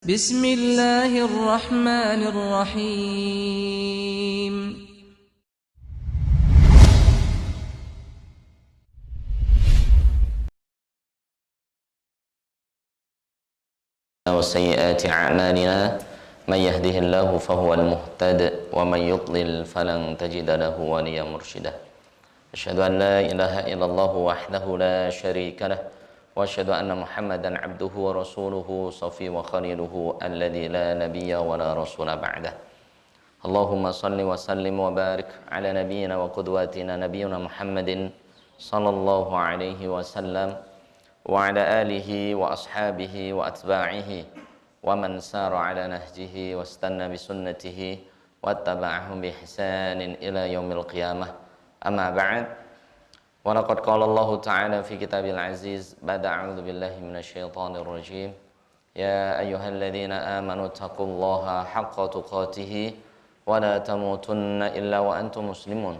Bismillahirrahmanirrahim. وسيئات أعمالنا من يهده الله فهو المهتد ومن يضلل فلن تجد له وليا مرشدا أشهد أن لا إله إلا الله وحده لا شريك له وأشهد أن محمدا عبده ورسوله صفي وخليله الذي لا نبي ولا رسول بعده اللهم صل وسلم وبارك على نبينا وقدوتنا نبينا محمد صلى الله عليه وسلم وعلى آله وأصحابه وأتباعه ومن سار على نهجه واستنى بسنته واتبعهم بإحسان إلى يوم القيامة أما بعد ولقد قال الله تعالى في كتابه العزيز بعد أعوذ بالله من الشيطان الرجيم يا أيها الذين آمنوا اتقوا الله حق تقاته ولا تموتن إلا وأنتم مسلمون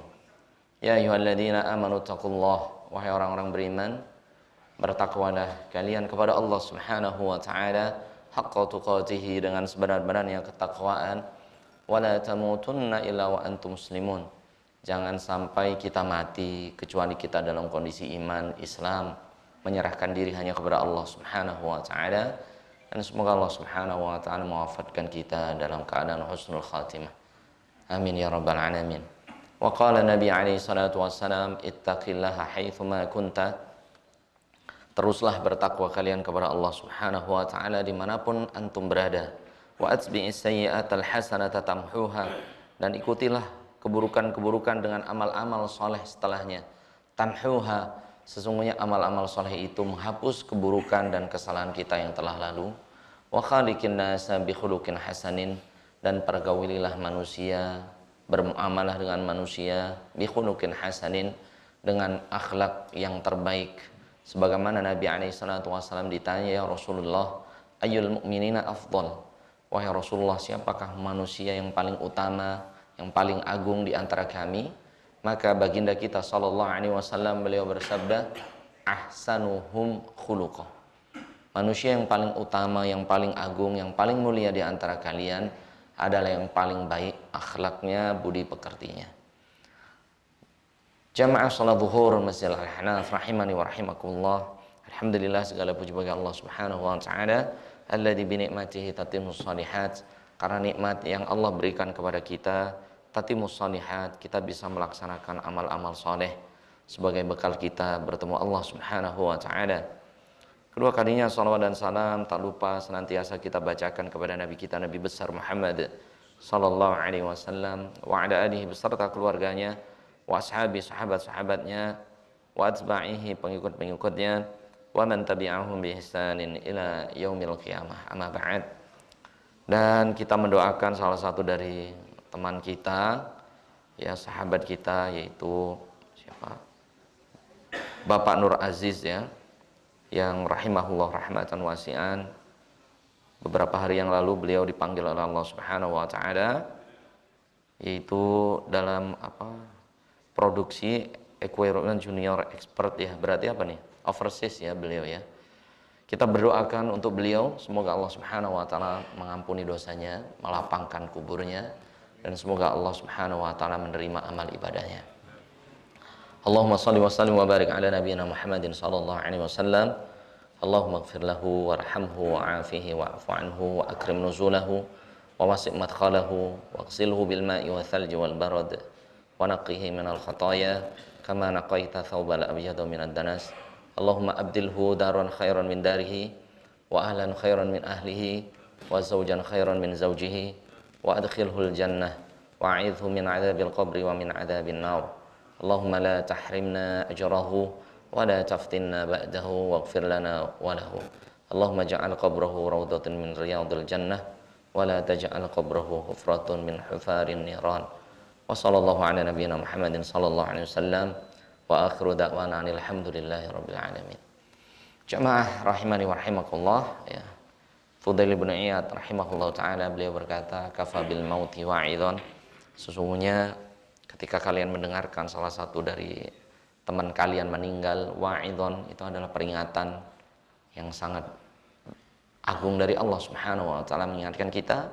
يا أيها الذين آمنوا اتقوا الله wahai orang-orang beriman, bertakwalah kalian kepada Allah Subhanahu wa taala haqqa tuqatih, dengan sebenar-benarnya ketakwaan, wala tamutunna illa wa antum muslimun, jangan sampai kita mati kecuali kita dalam kondisi iman Islam, menyerahkan diri hanya kepada Allah Subhanahu wa taala, dan semoga Allah Subhanahu wa taala mewafatkan kita dalam keadaan husnul khatimah. Amin ya rabbal alamin. Wa qala Nabi alaihi salatu wassalam, ittaqillaha haitsu ma kunta, teruslah bertakwa kalian kepada Allah Subhanahu wa taala dimanapun antum berada. Wa atbi'is sayyi'atal hasanata tamhuha, dan ikutilah keburukan-keburukan dengan amal-amal soleh setelahnya. Tamhuha, sesungguhnya amal-amal soleh itu menghapus keburukan dan kesalahan kita yang telah lalu. Wa khaliqin nasa bi khuluqin hasanin, dan pergaulilah manusia, bermuamalah dengan manusia bi khuluqin hasanin, dengan akhlak yang terbaik. Sebagaimana Nabi SAW ditanya, ya Rasulullah, ayyul mu'minina afdal, wahai Rasulullah, siapakah manusia yang paling utama, yang paling agung di antara kami? Maka baginda kita SAW, beliau bersabda, ahsanuhum khuluqah, manusia yang paling utama, yang paling agung, yang paling mulia di antara kalian adalah yang paling baik akhlaknya, budi pekertinya. Jamaah salat zuhur Masjid Al-Ahnaf rahimani wa rahimakumullah. Alhamdulillah, segala puji bagi Allah Subhanahu wa taala alladzi bi ni'matihi tatimmus shalihat, karena nikmat yang Allah berikan kepada kita, tatimmus shalihat, kita bisa melaksanakan amal-amal soleh sebagai bekal kita bertemu Allah Subhanahu wa taala. Kedua kalinya salawat dan salam tak lupa senantiasa kita bacakan kepada Nabi kita, Nabi besar Muhammad sallallahu alaihi wasallam, wa ala alihi beserta keluarganya, wa ashabi, sahabat-sahabatnya, wa atba'ihi, pengikut-pengikutnya, wa man tabi'ahum bi ihsanin ila yaumil qiyamah. Amma ba'd. Dan kita mendoakan salah satu dari teman kita, ya sahabat kita, yaitu siapa? Bapak Nur Aziz, ya, yang rahimahullah rahmatan wasi'an. Beberapa hari yang lalu beliau dipanggil oleh Allah Subhanahu wa taala, yaitu dalam produksi equipment junior expert, ya, berarti apa nih? Overseas, ya, beliau, ya. Kita berdoakan untuk beliau, semoga Allah Subhanahu wa taala mengampuni dosanya, melapangkan kuburnya, dan semoga Allah Subhanahu wa taala menerima amal ibadahnya. Allahumma shalli wa sallim wa barik ala nabiyyina Muhammadin sallallahu alaihi wasallam. Allahumma ighfir lahu warhamhu wa'afihi wa'fu anhu wa akrim nuzulahu wa wasi' madkhalahu waghsilhu bil ma'i wa thalji wal barad wa naqqihi minal khataaya kama naqaita thawbal abyada minad danas. Allahumma abdilhu daran khairan min darihi wa ahlan khairan min ahlihi wa zawjan khairan min zawjihi wa adkhilhul jannah wa a'idhu min adzabil qabri wa min adzabin nar. Allahumma la tahrimna ajrahu wa la taftinna ba'dahu waghfir lana wa lahu. Allahumma ja'al qabrahu rawdatan min riyadil jannah wa la taj'al qabrahu hufratun min hufarin niran. Wa sallallahu ala nabiyyina Muhammadin sallallahu alaihi wasallam wa akhiru da'wana alhamdulillahi rabbil alamin. Jamaah rahimani wa rahimakumullah, ya. Fudail bin Iyad rahimahullah taala, beliau berkata, kafa bil mauti wa'idhan, sesungguhnya ketika kalian mendengarkan salah satu dari teman kalian meninggal, wa'idhan, itu adalah peringatan yang sangat agung dari Allah Subhanahu wa taala mengingatkan kita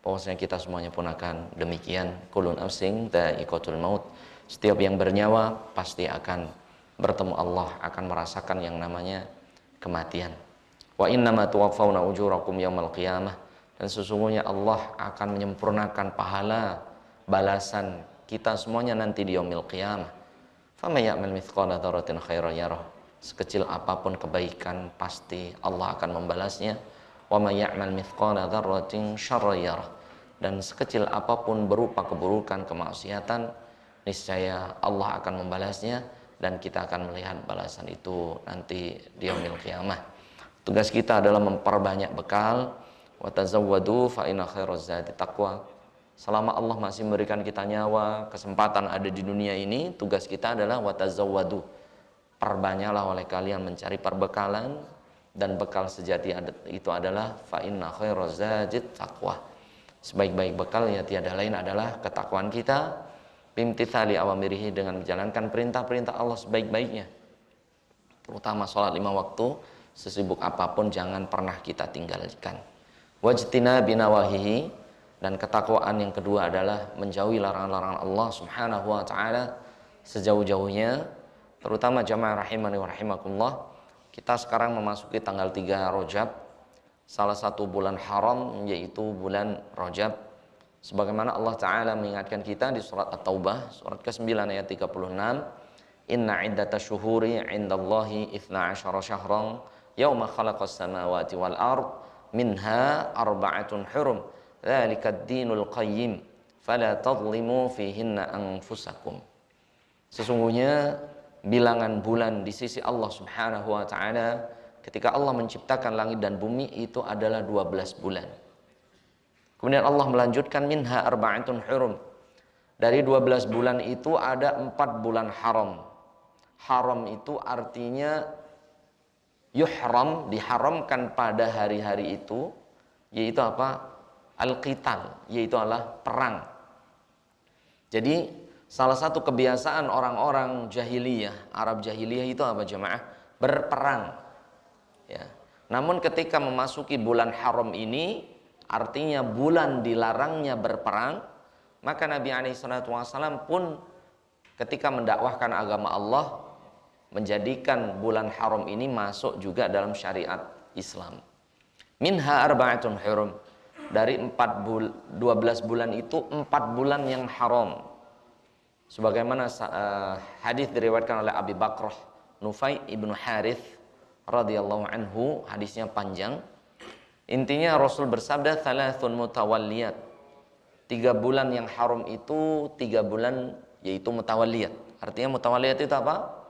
bahwasanya kita semuanya pun akan demikian. Kulun nafsin dha'iqatul maut. Setiap yang bernyawa pasti akan bertemu Allah, akan merasakan yang namanya kematian. Wa innama tuwaffawna ujurakum yaumal qiyamah. Dan sesungguhnya Allah akan menyempurnakan pahala balasan kita semuanya nanti di yaumil qiyamah. Faman ya'mal mithqala dzarratin khairan yarah. Sekecil apapun kebaikan pasti Allah akan membalasnya. Wa may ya'mal mithqala dzarratin syarran yarah. Dan sekecil apapun berupa keburukan, kemaksiatan, niscaya Allah akan membalasnya dan kita akan melihat balasan itu nanti di yaumil qiyamah. Tugas kita adalah memperbanyak bekal. Wa tazawwadu fa inna khairaz zadi taqwa. Selama Allah masih memberikan kita nyawa, kesempatan ada di dunia ini, tugas kita adalah wa tazawwadu. Perbanyaklah oleh kalian mencari perbekalan, dan bekal sejati itu adalah fa inna khairaz zadi taqwa. Sebaik-baik bekal ya tiada lain adalah ketakwaan kita. Bimtithali awamirihi, dengan menjalankan perintah-perintah Allah sebaik-baiknya. Terutama sholat 5 waktu, sesibuk apapun jangan pernah kita tinggalkan. Wajtina binawahihi, dan ketakwaan yang kedua adalah menjauhi larangan-larangan Allah Subhanahu wa taala sejauh-jauhnya. Terutama jamaah rahimani wa rahimakumullah, kita sekarang memasuki tanggal 3 Rajab, salah satu bulan haram yaitu bulan Rajab. Sebagaimana Allah Ta'ala mengingatkan kita di surat At-Taubah, surat ke-9 ayat 36, Inna iddatash syuhuri indallahi 12 syahran yawma khalaqas samawati wal ard minha arba'atun hurum dzalikad dinul qayyim fala tadhlimu fihinna anfusakum. Sesungguhnya bilangan bulan di sisi Allah Subhanahu wa taala ketika Allah menciptakan langit dan bumi itu adalah 12 bulan. Kemudian Allah melanjutkan minha arba'atun hurum. Dari 12 bulan itu ada 4 bulan haram. Haram itu artinya yuhram, diharamkan pada hari-hari itu, yaitu apa? Al-qital, yaitu adalah perang. Jadi salah satu kebiasaan orang-orang jahiliyah, Arab jahiliyah itu apa jemaah? Berperang. Ya. Namun ketika memasuki bulan haram ini, artinya bulan dilarangnya berperang, maka Nabi SAW pun ketika mendakwahkan agama Allah menjadikan bulan haram ini masuk juga dalam syariat Islam. Minha arba'atun hurum. Dari 12 bulan itu 4 bulan yang haram. Sebagaimana hadis diriwayatkan oleh Abi Bakrah Nufai ibnu Harith radhiyallahu anhu, hadisnya panjang. Intinya Rasul bersabda thalathun mutawalliyat. 3 bulan yang haram itu 3 bulan yaitu mutawalliyat. Artinya mutawalliyat itu apa?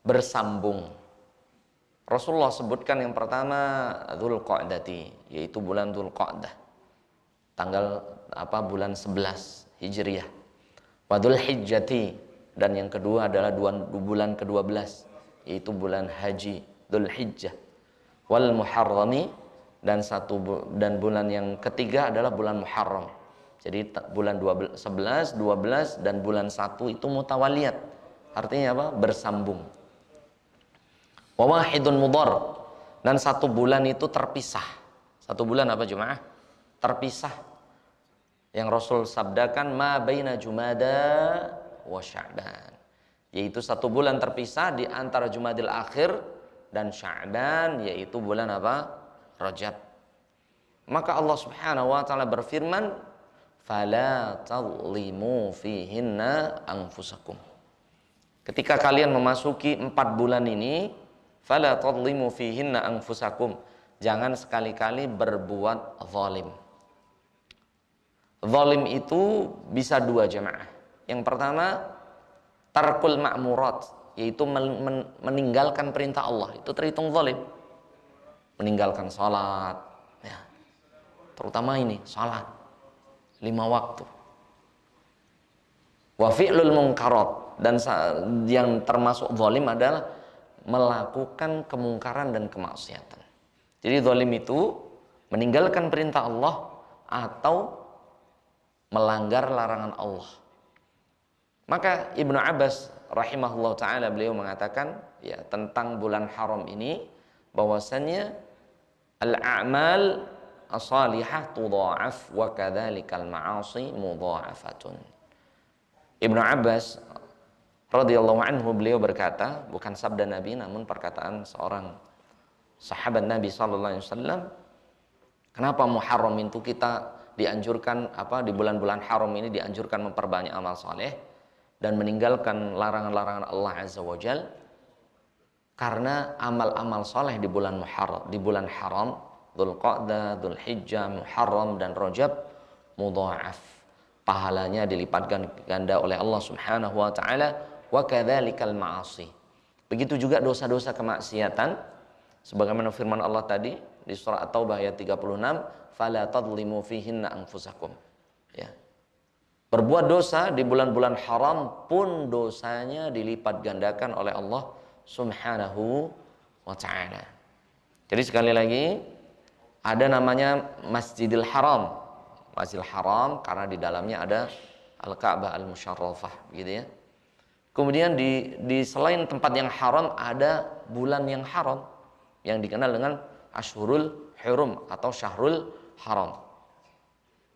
Bersambung. Rasulullah sebutkan yang pertama Dzulqa'dati, yaitu bulan Dzulqa'dah. Tanggal bulan 11 Hijriah. Wa Dzulhijjati, dan yang kedua adalah bulan ke-12, yaitu bulan Haji Dzulhijjah. Wal Muharrami, dan bulan yang ketiga adalah bulan Muharram. Jadi bulan 11, 12 dan bulan 1 itu mutawaliyat. Artinya apa? Bersambung. Wa wahidun mudhar, dan 1 bulan itu terpisah. 1 bulan apa jemaah? Terpisah. Yang Rasul sabdakan ma baina Jumada wa Sya'ban. Yaitu 1 bulan terpisah di antara Jumadil Akhir dan Sya'ban, yaitu bulan apa? Rajab. Maka Allah Subhanahu wa taala berfirman, "Fala tadhlimu fihinna anfusakum." Ketika kalian memasuki 4 bulan ini, fala tadhlimu fihinna anfusakum, jangan sekali-kali berbuat zalim. Zalim itu bisa 2 jemaah. Yang pertama, tarkul ma'murat, yaitu meninggalkan perintah Allah, itu terhitung zalim. Meninggalkan sholat, ya. Terutama ini sholat 5 waktu. Wa fi'lul munkarat, dan yang termasuk zalim adalah melakukan kemungkaran dan kemaksiatan. Jadi zalim itu meninggalkan perintah Allah atau melanggar larangan Allah. Maka Ibnu Abbas rahimahullah ta'ala beliau mengatakan ya tentang bulan haram ini bahwasannya Al-a'mal as-salihah tudha'af wa kadzalikal ma'asi mudha'afatun. Ibnu Abbas radhiyallahu anhu, beliau berkata, bukan sabda Nabi namun perkataan seorang sahabat Nabi sallallahu alaihi wasallam, kenapa Muharram itu kita dianjurkan di bulan-bulan haram ini dianjurkan memperbanyak amal saleh dan meninggalkan larangan-larangan Allah Azza wa Jal? Karena amal-amal saleh di bulan Muharram, di bulan haram, Dzulqa'dah, Dzulhijjah, Muharram dan Rajab mudha'af. Pahalanya dilipat ganda oleh Allah Subhanahu wa taala, wa kadzalikal ma'asi. Begitu juga dosa-dosa kemaksiatan sebagaimana firman Allah tadi di surah At-Taubah ayat 36, fala tadlimu fihinna anfusakum. Ya. Berbuat dosa di bulan-bulan haram pun dosanya dilipat gandakan oleh Allah Subhanahu wa ta'ala. Jadi sekali lagi, ada namanya Masjidil Haram. Masjidil Haram karena di dalamnya ada Al-Ka'bah Al-Musyarrafah, gitu ya. Kemudian di selain tempat yang haram ada bulan yang haram yang dikenal dengan Ashhurul Hurum atau Syahrul Haram.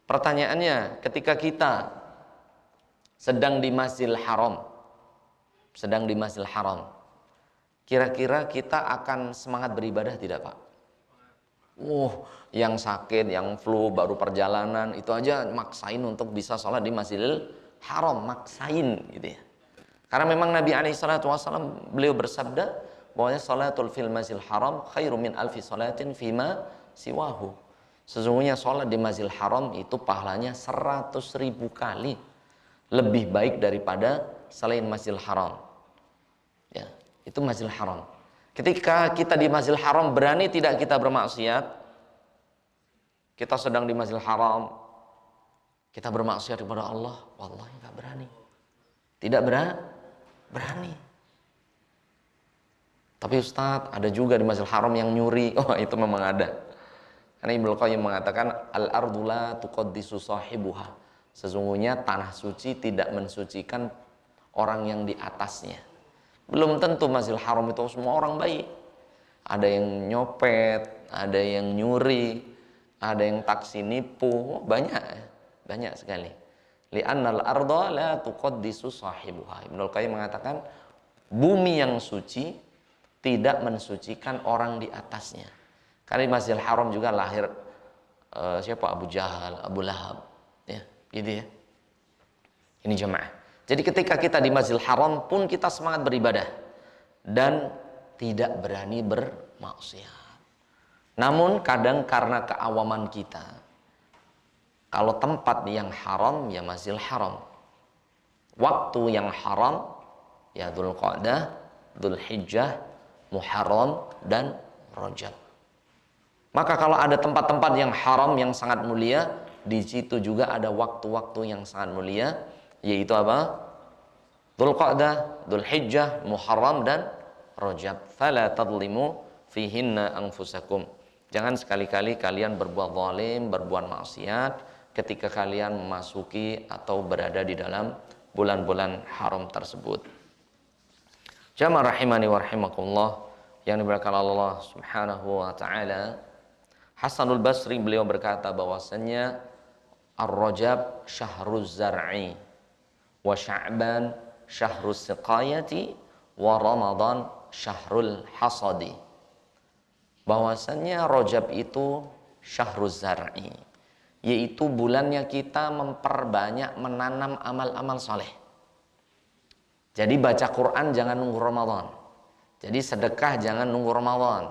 Pertanyaannya, ketika kita sedang di Masjidil Haram, kira-kira kita akan semangat beribadah tidak, Pak? Yang sakit, yang flu, baru perjalanan, itu aja maksain untuk bisa sholat di Masjidil Haram, maksain gitu ya. Karena memang Nabi SAW beliau bersabda bahwasanya sholatul fil Masjidil Haram khairu min alfi sholatin fima siwahu. Sesungguhnya sholat di Masjidil Haram itu pahalanya 100.000 kali lebih baik daripada selain Masjidil Haram. Ya. Itu Masjidil Haram. Ketika kita di Masjidil Haram, berani tidak kita bermaksiat? Kita sedang di Masjidil Haram, kita bermaksiat kepada Allah, wallahi nggak berani. Tidak berani. Tapi Ustadz, ada juga di Masjidil Haram yang nyuri. Itu memang ada. Karena Ibnu Qayyim mengatakan al-ardu la tuqaddisu sahibuha. Sesungguhnya tanah suci tidak mensucikan orang yang di atasnya. Belum tentu Masjidil Haram itu semua orang baik. Ada yang nyopet, ada yang nyuri, ada yang taksi nipu, banyak sekali. Li'annal arda la tuqaddisu sahibuha. Ibnu Qayyim mengatakan bumi yang suci tidak mensucikan orang di atasnya. Karena di Masjidil Haram juga lahir siapa? Abu Jahal, Abu Lahab, ya, gitu ya. Ini jemaah. Jadi ketika kita di Masjidil Haram pun kita semangat beribadah dan tidak berani bermaksiat. Namun kadang karena keawaman kita, kalau tempat yang haram ya Masjidil Haram, waktu yang haram ya Dzulqa'dah, Dzulhijjah, Muharram dan Rajab. Maka kalau ada tempat-tempat yang haram yang sangat mulia, di situ juga ada waktu-waktu yang sangat mulia, yaitu apa? Dzulqa'dah, Dzulhijjah, Muharram dan Rajab. Fala tadlimu fihinna anfusakum. Jangan sekali-kali kalian berbuat zalim, berbuat maksiat ketika kalian memasuki atau berada di dalam bulan-bulan haram tersebut. Jamaah rahimani wa rahimakumullah yang dimuliakan Allah Subhanahu wa taala. Hasanul Basri beliau berkata bahwasanya Ar-Rajab syahruz zar'i wa Sya'ban syahrus siqayati wa Ramadan syahrul hasadi. Bahwasanya Rajab itu syahruz zar'i, yaitu bulannya kita memperbanyak menanam amal-amal soleh. Jadi baca Quran jangan nunggu Ramadan. Jadi sedekah jangan nunggu Ramadan.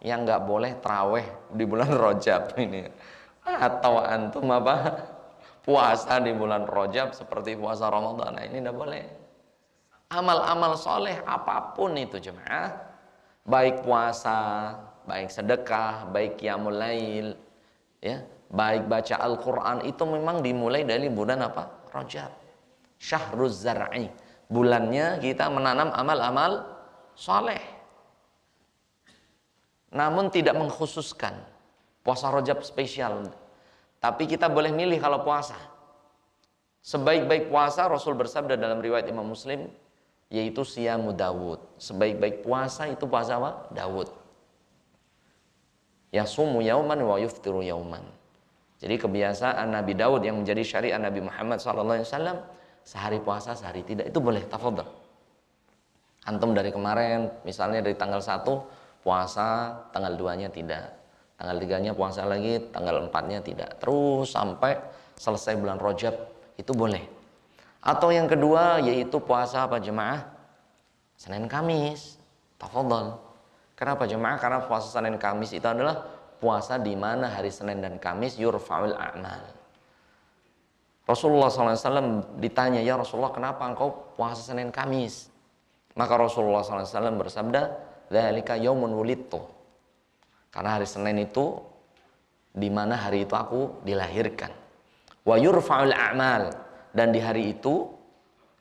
Yang nggak boleh taraweh di bulan Rajab ini. Atau antum puasa di bulan Rajab seperti puasa Ramadan. Nah, ini tidak boleh. Amal-amal soleh apapun itu jemaah, baik puasa, baik sedekah, baik qiyamul lail, ya, baik baca Al-Quran, itu memang dimulai dari bulan apa? Rajab. Syahruz zar'i. Bulannya kita menanam amal-amal soleh. Namun tidak mengkhususkan puasa Rajab spesial. Tapi kita boleh milih kalau puasa. Sebaik-baik puasa Rasul bersabda dalam riwayat Imam Muslim, yaitu siyamu Dawud. Sebaik-baik puasa itu puasa apa? Dawud. Yasumu yauman wa yuftiru yauman. Jadi kebiasaan Nabi Daud yang menjadi syariat Nabi Muhammad SAW, sehari puasa, sehari tidak, itu boleh, tafadhol. Antum dari kemarin, misalnya dari tanggal 1 puasa, tanggal 2-nya tidak. Tanggal 3-nya puasa lagi, tanggal 4-nya tidak. Terus sampai selesai bulan Rajab, itu boleh. Atau yang kedua, yaitu puasa apa jemaah? Senin Kamis, tafadhol. Kenapa jemaah? Karena puasa Senin Kamis itu adalah puasa di mana hari Senin dan Kamis yurfa'ul a'mal. Rasulullah SAW ditanya, ya Rasulullah, kenapa engkau puasa Senin Kamis? Maka Rasulullah SAW bersabda, dzalika yaumun wulidtu. Karena hari Senin itu di mana hari itu aku dilahirkan. Wa yurfa'ul a'mal, dan di hari itu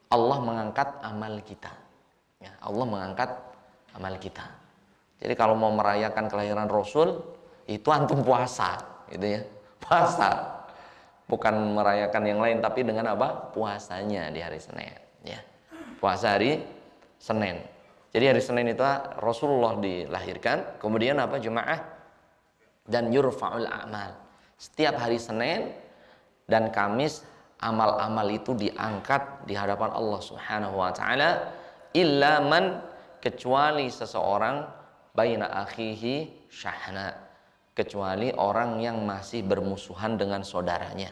Allah mengangkat amal kita. Ya, Allah mengangkat amal kita. Jadi kalau mau merayakan kelahiran Rasul, itu antum puasa, gitu ya, puasa, bukan merayakan yang lain, tapi dengan apa? Puasanya di hari Senin, ya, puasa hari Senin. Jadi hari Senin itu Rasulullah dilahirkan, kemudian apa jemaah? Dan yurfa'ul a'mal. Setiap hari Senin dan Kamis amal-amal itu diangkat di hadapan Allah Subhanahu wa taala, illa man, kecuali seseorang, baina akhihi syahna, kecuali orang yang masih bermusuhan dengan saudaranya,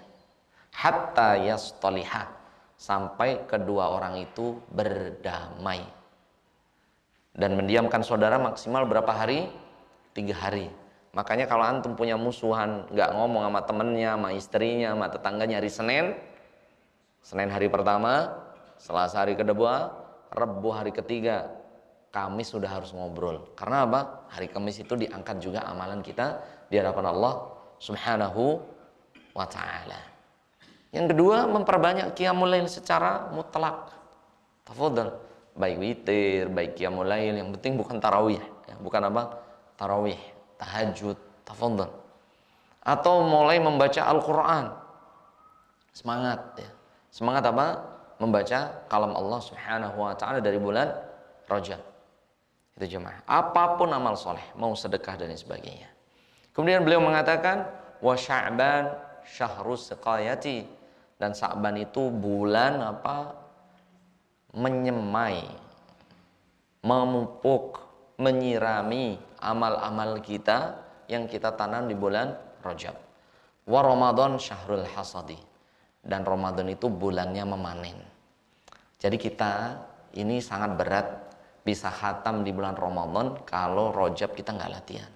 hatta yastaliha, sampai kedua orang itu berdamai. Dan mendiamkan saudara maksimal berapa hari? 3 hari. Makanya kalau antum punya musuhan, nggak ngomong sama temennya, sama istrinya, sama tetangganya hari Senin, Senin hari pertama, Selasa hari kedua, Rabu hari ketiga, Kamis sudah harus ngobrol. Karena apa? Hari Kamis itu diangkat juga amalan kita di hadapan Allah Subhanahu wa taala. Yang kedua, memperbanyak qiyamul lail secara mutlak. Tafadhol. Baik witir, baik qiyamul lail, yang penting bukan tarawih, ya, bukan apa? Tarawih, tahajud, tafadhol. Atau mulai membaca Al-Qur'an. Semangat, ya. Semangat apa? Membaca kalam Allah Subhanahu wa taala dari bulan Rajab. Itu jemaah. Apapun amal soleh, mau sedekah dan sebagainya. Kemudian beliau mengatakan, wa Sya'ban syahrus siqayati, dan Sya'ban itu bulan apa? Menyemai, memupuk, menyirami amal-amal kita yang kita tanam di bulan Rajab. Wa Ramadan syahrul hasadi, dan Ramadan itu bulannya memanen. Jadi kita ini sangat berat bisa khatam di bulan Ramadan kalau Rajab kita nggak latihan.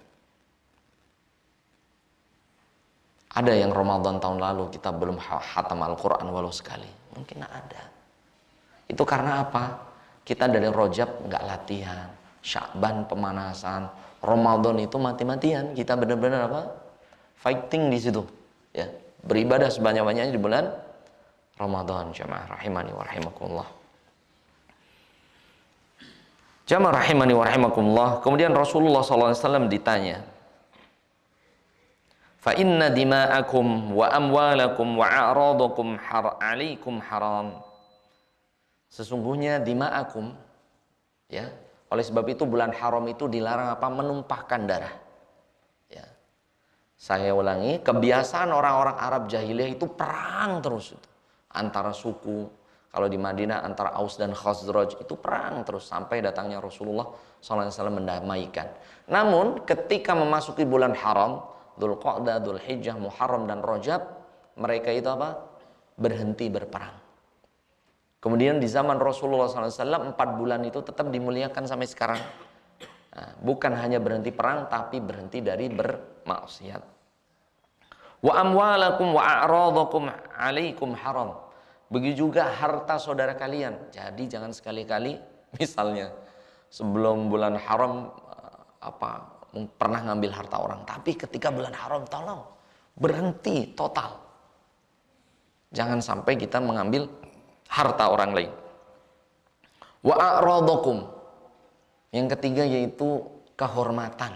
Ada yang Ramadan tahun lalu kita belum khatam Al-Quran walau sekali, mungkin ada. Itu karena apa? Kita dari Rajab nggak latihan, Sya'ban pemanasan, Ramadan itu mati-matian. Kita benar-benar apa? Fighting di situ, ya, beribadah sebanyak-banyaknya di bulan Ramadan. Jamaah rahimani wa rahimakumullah. Jamaah rahimani wa rahimakumullah. Kemudian Rasulullah SAW ditanya, fa inna dima'akum wa amwalakum wa a'radakum alaikum haram. Sesungguhnya dima'akum, ya, oleh sebab itu bulan haram itu dilarang apa? Menumpahkan darah, ya. Saya ulangi, kebiasaan orang-orang Arab jahiliyah itu perang terus itu, antara suku. Kalau di Madinah antara Aus dan Khazraj itu perang terus sampai datangnya Rasulullah SAW mendamaikan. Namun ketika memasuki bulan haram, Dzulqa'dah, Dzulhijjah, Muharram dan Rajab, mereka itu apa? Berhenti berperang. Kemudian di zaman Rasulullah SAW 4 bulan itu tetap dimuliakan sampai sekarang. Nah, bukan hanya berhenti perang, tapi berhenti dari bermaksiat. Wa amwalakum wa a'radakum alaikum haram. Begitu juga harta saudara kalian. Jadi jangan sekali-kali misalnya sebelum bulan haram pernah ngambil harta orang, tapi ketika bulan haram tolong berhenti total. Jangan sampai kita mengambil harta orang lain. Wa a'radakum. Yang ketiga yaitu kehormatan.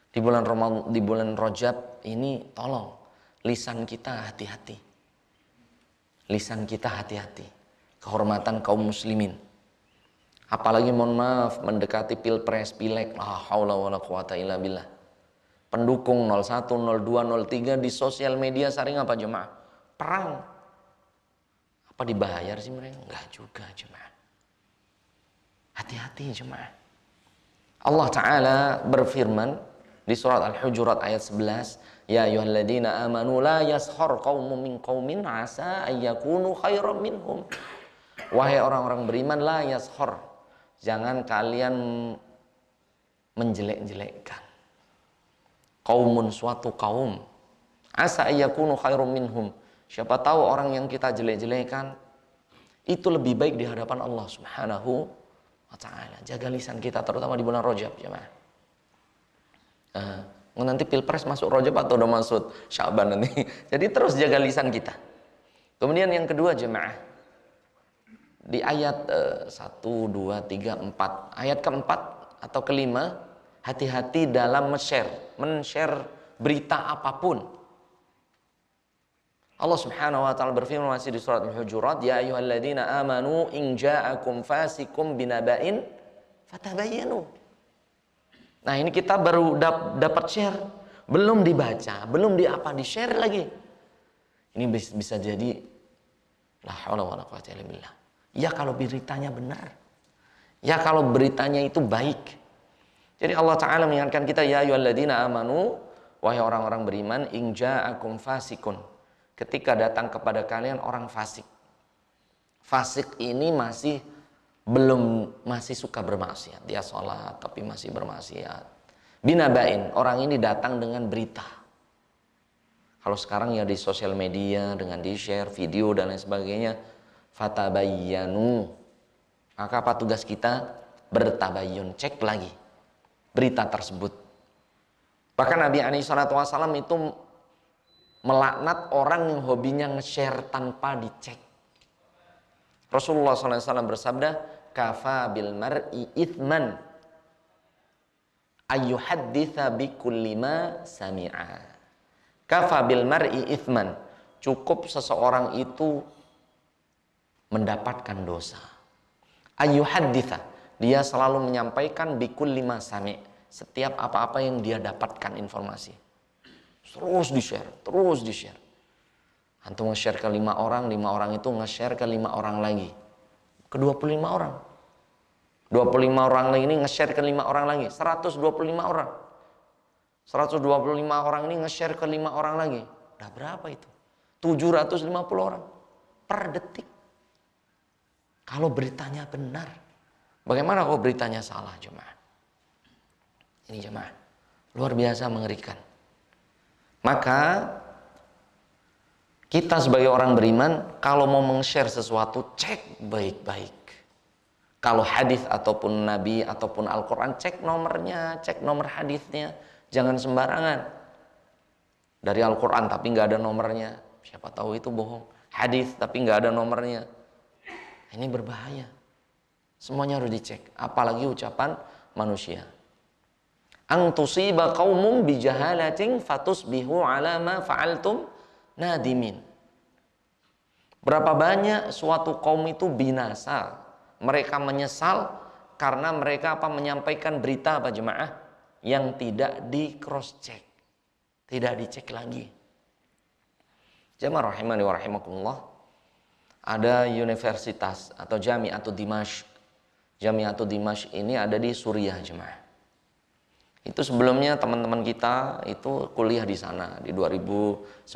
Di bulan Rajab ini tolong lisan kita hati-hati. Lisan kita hati-hati. Kehormatan kaum muslimin. Apalagi mohon maaf mendekati pilpres, pileg, la haula wala quwata illa billah. pendukung 01, 02, 03 di sosial media sering apa jemaah? Perang. Apa dibayar sih mereka? Enggak juga jemaah. Hati-hati jemaah. Allah Ta'ala berfirman di surat Al-Hujurat ayat 11, ya ayyuhalladzina amanu la yaskhar qaumun min qaumin asa ayyakunu khairam minhum. Wahai orang-orang beriman, la yaskhar, jangan kalian menjelek-jelekkan qaumun, suatu kaum, asa ayyakunu khairam minhum, siapa tahu orang yang kita jelek-jelekan itu lebih baik di hadapan Allah Subhanahu wa Ta'ala. Jaga lisan kita terutama di bulan Rajab jemaah. Nanti pilpres masuk Rajab atau udah masuk Syaban nanti. Jadi terus jaga lisan kita. Kemudian yang kedua jemaah, di ayat 1, 2, 3, 4, ayat keempat atau kelima, hati-hati dalam men-share berita apapun. Allah Subhanahu wa Ta'ala berfirman masih di surat Al-Hujurat, ya ayyuhalladzina amanu in ja'akum fasikum binaba'in fatabayyanu. Nah, ini kita baru dapat share, belum dibaca, belum di-share lagi. Ini bisa jadi la haula wala quwwata illa billah. Ya kalau beritanya benar. Ya kalau beritanya itu baik. Jadi Allah Ta'ala mengingatkan kita, ya ayyuhalladzina amanu, wahai orang-orang beriman, in ja'akum fasikun, ketika datang kepada kalian orang fasik. Fasik ini masih suka bermaksiat. Dia sholat tapi masih bermaksiat. Binabain, orang ini datang dengan berita. Kalau sekarang ya di sosial media dengan di-share video dan lain sebagainya, fatabayyanu. Maka apa tugas kita? Bertabayyun, cek lagi berita tersebut. Bahkan Nabi SAW itu melaknat orang yang hobinya nge-share tanpa dicek. Rasulullah SAW bersabda, kafa bil mar'i ithman ayyuhadditha bikulli ma sami'a. Kafa bil mar'i ithman, cukup seseorang itu mendapatkan dosa. Ayyuhadditha, dia selalu menyampaikan bikulli ma sami', setiap apa-apa yang dia dapatkan informasi. Terus di-share. Antum nge-share ke 5 orang, 5 orang itu nge-share ke 5 orang lagi. Ke 25 orang. 25 orang lagi ini nge-share ke 5 orang lagi. 125 orang. 125 orang ini nge-share ke 5 orang lagi. Udah berapa itu? 750 orang per detik. Kalau beritanya benar. Bagaimana kalau beritanya salah jemaah? Ini jemaah luar biasa mengerikan. Maka kita sebagai orang beriman, kalau mau meng-share sesuatu, cek baik-baik. Kalau hadis ataupun Nabi ataupun Al-Quran, cek nomornya, cek nomor hadisnya. Jangan sembarangan. Dari Al-Quran tapi nggak ada nomornya, siapa tahu itu bohong. Hadis tapi nggak ada nomornya, ini berbahaya. Semuanya harus dicek, apalagi ucapan manusia. Ang tusiba qaumum bijahalatin fatusbihu ala ma fa'altum nadimin. Berapa banyak suatu kaum itu binasa, mereka menyesal karena mereka menyampaikan berita jemaah yang tidak di cross check, tidak dicek lagi. Jemaah rahimani wa rahimakumullah, ada universitas atau Jami'atu Dimashq. Jami'atu Dimashq ini ada di Suriah jemaah. Itu sebelumnya teman-teman kita itu kuliah di sana di 2019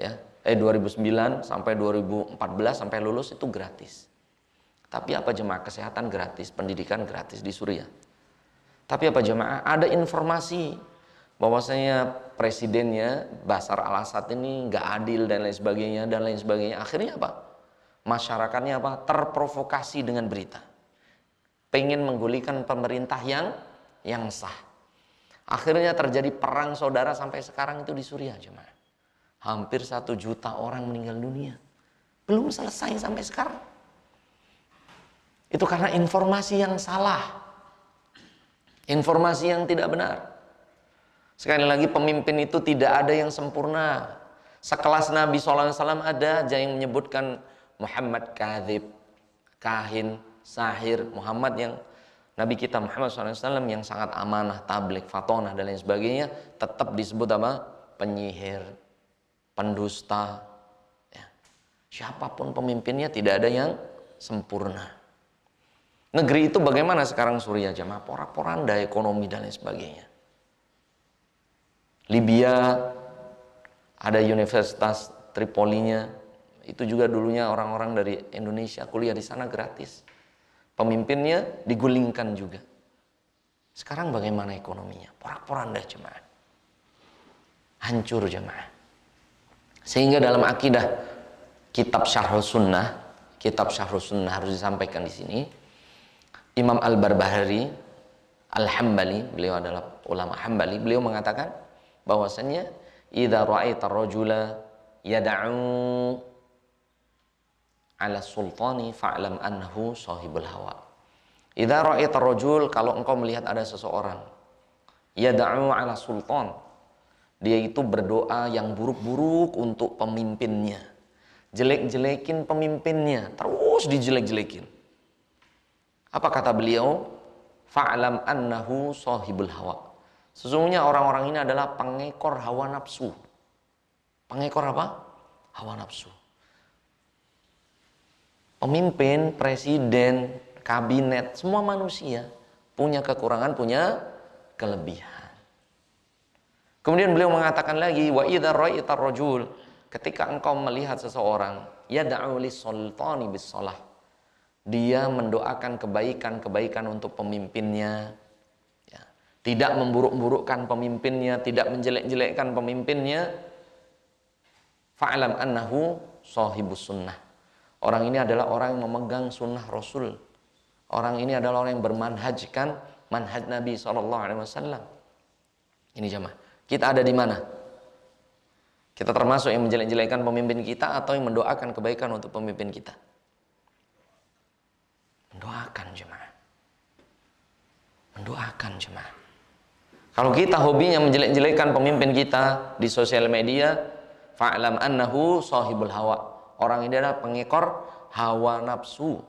ya. 2009 sampai 2014 sampai lulus itu gratis. Tapi apa jemaah, kesehatan gratis, pendidikan gratis di Suriah. Tapi apa jemaah, ada informasi bahwasanya presidennya Bashar al-Assad ini nggak adil dan lain sebagainya. Akhirnya apa? Masyarakatnya apa? Terprovokasi dengan berita. Pengen menggulingkan pemerintah yang sah. Akhirnya terjadi perang saudara sampai sekarang itu di Suriah jemaah. Hampir 1 juta orang meninggal dunia. Belum selesai sampai sekarang. Itu karena informasi yang salah. Informasi yang tidak benar. Sekali lagi, pemimpin itu tidak ada yang sempurna. Sekelas Nabi SAW ada aja yang menyebutkan Muhammad kadzib, kahin, sahir, Muhammad yang Nabi kita Muhammad SAW yang sangat amanah, tabligh, fatonah dan lain sebagainya, tetap disebut apa? Penyihir, pendusta. Ya. Siapapun pemimpinnya tidak ada yang sempurna. Negeri itu bagaimana sekarang Suriah jamaah? Porak-poranda ekonomi dan lain sebagainya. Libya ada Universitas Tripolinya, itu juga dulunya orang-orang dari Indonesia kuliah di sana gratis. Pemimpinnya digulingkan juga. Sekarang bagaimana ekonominya? Porak-poranda jemaah. Hancur jemaah. Sehingga dalam akidah kitab Syarh Sunnah harus disampaikan di sini. Imam Al-Barbahari Al-Hambali, beliau adalah ulama Hambali, beliau mengatakan bahwasannya idza ra'aita ar-rajula yad'u 'ala sultani fa'lam annahu sahibul hawa. Idza ra'aita ar-rajul, kalau engkau melihat ada seseorang yad'u 'ala sultan, dia itu berdoa yang buruk-buruk untuk pemimpinnya, jelek-jelekin pemimpinnya, terus dijelek-jelekin. Apa kata beliau? Fa'lam annahu sahibul hawa. Sesungguhnya orang-orang ini adalah pengekor hawa nafsu. Pengekor apa? Hawa nafsu. Pemimpin, presiden, kabinet, semua manusia punya kekurangan, punya kelebihan. Kemudian beliau mengatakan lagi, wa idza ra'aitar rajul, ketika engkau melihat seseorang yad'u lis-sultani bis-shalah, dia mendoakan kebaikan-kebaikan untuk pemimpinnya, ya. Tidak memburuk-burukkan pemimpinnya, tidak menjelek-jelekkan pemimpinnya. Fa'lam annahu sahibus sunnah. Orang ini adalah orang yang memegang sunnah Rasul. Orang ini adalah orang yang bermanhajkan manhaj Nabi SAW. Ini jemaah. Kita ada di mana? Kita termasuk yang menjelek-jelekkan pemimpin kita atau yang mendoakan kebaikan untuk pemimpin kita? Mendoakan jemaah. Mendoakan jemaah. Kalau kita hobinya menjelek-jelekkan pemimpin kita di sosial media, fa'lam annahu sahibul hawa. Orang ini adalah pengekor hawa nafsu.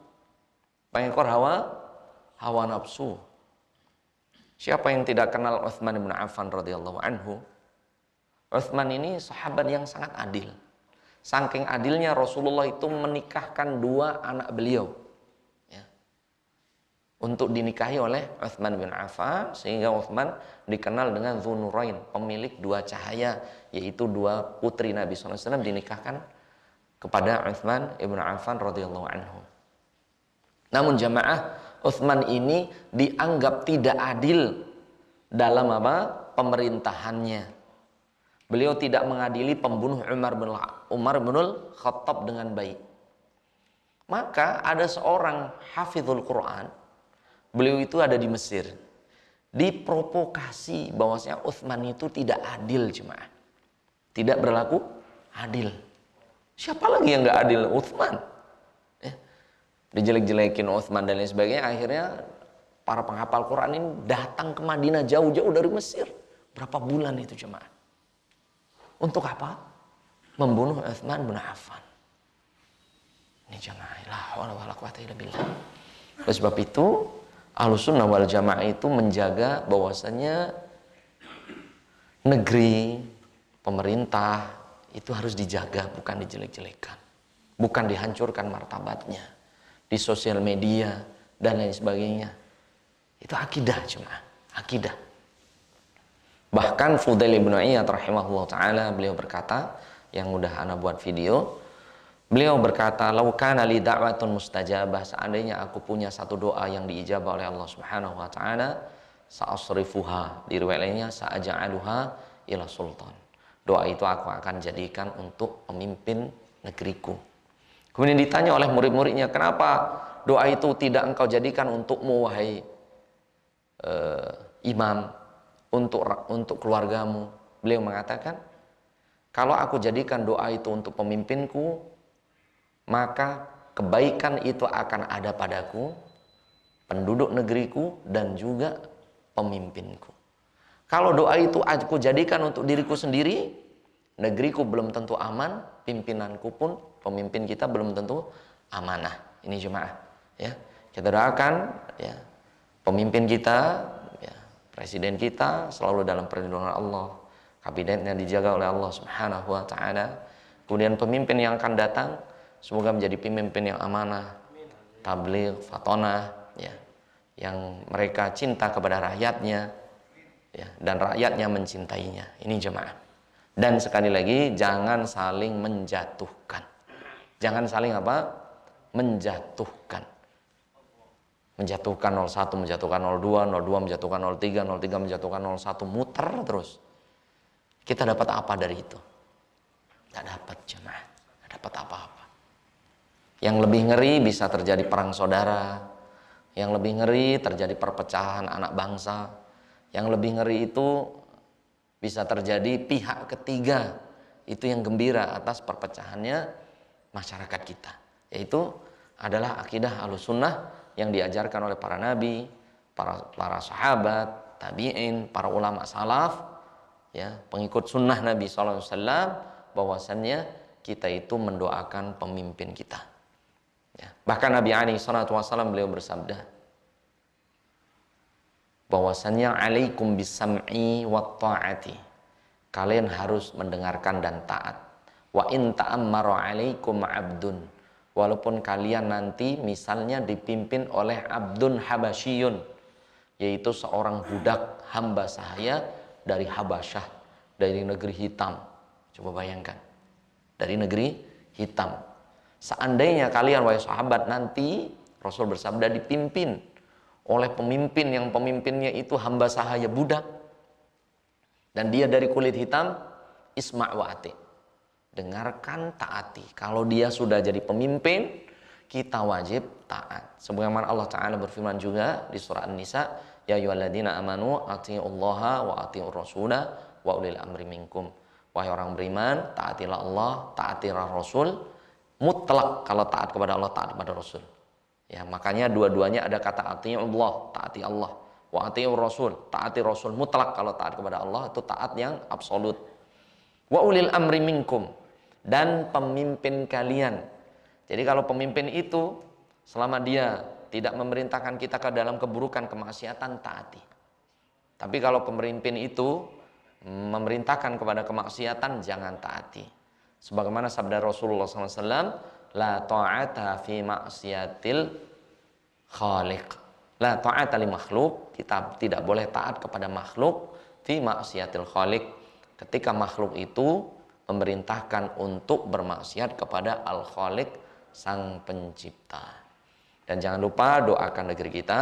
Pengekor hawa nafsu. Siapa yang tidak kenal Utsman bin Affan radhiyallahu anhu? Utsman ini sahabat yang sangat adil. Saking adilnya Rasulullah itu menikahkan dua anak beliau untuk dinikahi oleh Utsman bin Affan, sehingga Utsman dikenal dengan Dzunurain, pemilik dua cahaya, yaitu dua putri Nabi SAW dinikahkan kepada Utsman ibn Affan radhiyallahu anhu. Namun jamaah, Utsman ini dianggap tidak adil dalam apa? Pemerintahannya. Beliau tidak mengadili pembunuh Umar bin Khattab dengan baik. Maka ada seorang hafizul Quran, beliau itu ada di Mesir, diprovokasi bahwasanya Utsman itu tidak adil jemaah, tidak berlaku adil. Siapa lagi yang nggak adil? Utsman. Dijelek-jelekin Utsman dan lain sebagainya. Akhirnya para penghafal Quran ini datang ke Madinah jauh-jauh dari Mesir. Berapa bulan itu jemaah? Untuk apa? Membunuh Utsman bin Affan. Ini jemaah, la haula wala quwata illa billah. Oleh sebab itu Ahlussunnah wal Jamaah itu menjaga bahwasanya negeri, pemerintah itu harus dijaga, bukan dijelek-jelekan, bukan dihancurkan martabatnya di sosial media dan lain sebagainya. Itu akidah cuma, akidah. Bahkan Fudail bin Iyad rahimahullah taala beliau berkata, yang udah ana buat video, beliau berkata, "Lau kana li da'watun mustajabah," seandainya aku punya satu doa yang diijabah oleh Allah Subhanahu wa taala, sa'asrifuha, di riwayat lainnya sa'aj'aluha ila sultan. Doa itu aku akan jadikan untuk pemimpin negeriku. Kemudian ditanya oleh murid-muridnya, "Kenapa doa itu tidak engkau jadikan untukmu wahai imam, untuk keluargamu?" Beliau mengatakan, "Kalau aku jadikan doa itu untuk pemimpinku, maka kebaikan itu akan ada padaku, penduduk negeriku, dan juga pemimpinku. Kalau doa itu aku jadikan untuk diriku sendiri, negeriku belum tentu aman, pimpinanku pun, pemimpin kita belum tentu amanah." Ini jemaah, ya. Kita doakan, ya, Pemimpin kita, ya, presiden kita selalu dalam perlindungan Allah, kabinetnya dijaga oleh Allah Subhanahu wa taala. Kemudian pemimpin yang akan datang semoga menjadi pemimpin yang amanah, tabligh, fatonah, ya, yang mereka cinta kepada rakyatnya, ya, dan rakyatnya mencintainya. Ini jemaah. Dan sekali lagi jangan saling menjatuhkan. Jangan saling apa? Menjatuhkan. Menjatuhkan 01, menjatuhkan 02, 02 menjatuhkan 03, 03 menjatuhkan 01, muter terus. Kita dapat apa dari itu? Tidak dapat jemaah, tidak dapat apa-apa. Yang lebih ngeri bisa terjadi perang saudara. Yang lebih ngeri terjadi perpecahan anak bangsa. Yang lebih ngeri itu bisa terjadi pihak ketiga. Itu yang gembira atas perpecahannya masyarakat kita. Yaitu adalah akidah Ahlussunnah yang diajarkan oleh para nabi, para sahabat, tabi'in, para ulama salaf, ya, pengikut sunnah Nabi SAW, bahwasannya kita itu mendoakan pemimpin kita. Ya. Bahkan Nabi SAW beliau bersabda bahwasannya alaikum bisam'i wa ta'ati. Kalian harus mendengarkan dan taat. Wa in ta'ammara alaikum abdun. Walaupun kalian nanti misalnya dipimpin oleh abdun habasyiyun, yaitu seorang budak hamba sahaya dari Habasyah, dari negeri hitam. Coba bayangkan, dari negeri hitam. Seandainya kalian wahai sahabat nanti Rasul bersabda dipimpin oleh pemimpin yang pemimpinnya itu hamba sahaya budak dan dia dari kulit hitam, isma' wa ati. Dengarkan, taati. Kalau dia sudah jadi pemimpin, kita wajib taat. Sebagaimana Allah Ta'ala berfirman juga di surah An-Nisa, ya ayyuhalladzina amanu atiiullaha wa atiiur rasulah wa ulil amri minkum. Wahai orang beriman, taatilah Allah, taatilah Rasul, mutlak. Kalau taat kepada Allah, taat kepada Rasul. Ya, makanya dua-duanya ada kata atiiullah, taati Allah, wa atiiur rasul, taati Rasul, mutlak. Kalau taat kepada Allah itu taat yang absolut. Wa ulil amri minkum, dan pemimpin kalian. Jadi kalau pemimpin itu selama dia tidak memerintahkan kita ke dalam keburukan, kemaksiatan, taati. Tapi kalau pemimpin itu memerintahkan kepada kemaksiatan, jangan taati. Sebagaimana sabda Rasulullah SAW, la ta'ata fi maksiatil khaliq. La ta'ata li makhluk, kita tidak boleh taat kepada makhluk fi maksiatil khaliq. Ketika makhluk itu memerintahkan untuk bermaksiat kepada Al-Khaliq, Sang Pencipta. Dan jangan lupa doakan negeri kita.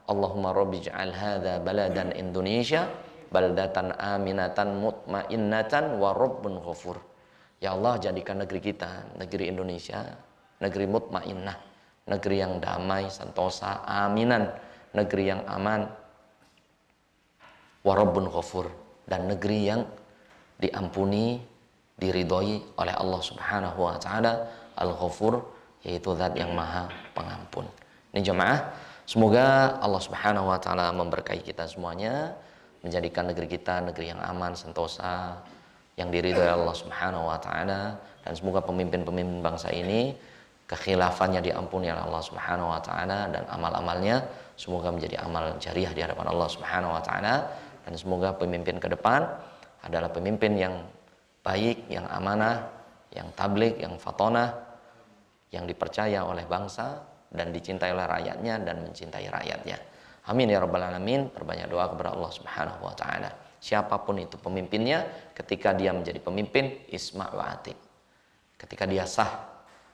Allahumma rabbi ja'al hadza baladan Indonesia baldatan aminatan mutmainnatan wa rabbun ghafur. Ya Allah, jadikan negeri kita, negeri Indonesia, negeri mutmainnah, negeri yang damai, sentosa, aminan, negeri yang aman, wa rabbun ghafur, dan negeri yang diampuni, diridhoi oleh Allah Subhanahu wa taala, Al-Ghafur, yaitu zat yang maha pengampun. Ini jemaah, semoga Allah Subhanahu wa taala memberkahi kita semuanya, menjadikan negeri kita negeri yang aman, sentosa, yang diridhoi Allah Subhanahu wa taala, dan semoga pemimpin-pemimpin bangsa ini kekhilafannya diampuni oleh Allah Subhanahu wa taala, dan amal-amalnya semoga menjadi amal jariah di hadapan Allah Subhanahu wa taala, dan semoga pemimpin ke depan adalah pemimpin yang baik, yang amanah, yang tabligh, yang fatonah, yang dipercaya oleh bangsa dan dicintai oleh rakyatnya dan mencintai rakyatnya. Amin ya rabbal alamin. Perbanyak doa kepada Allah Subhanahu wa taala. Siapapun itu pemimpinnya, ketika dia menjadi pemimpin, isma' wa ati. Ketika dia sah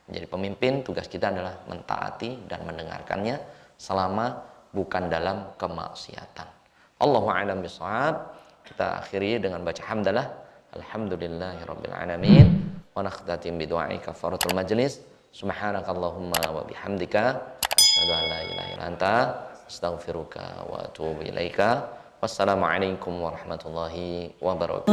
menjadi pemimpin, tugas kita adalah mentaati dan mendengarkannya selama bukan dalam kemaksiatan. Allahu a'lam bishawab. Kita akhiri dengan baca hamdalah. Alhamdulillahirabbil alamin. Wa nakhtatim bi du'ai kafaratul majlis. Subhanakallahumma wa bihamdika asyhadu an la ilaha illa anta astaghfiruka wa atubu ilaika. Wassalamualaikum warahmatullahi wabarakatuh.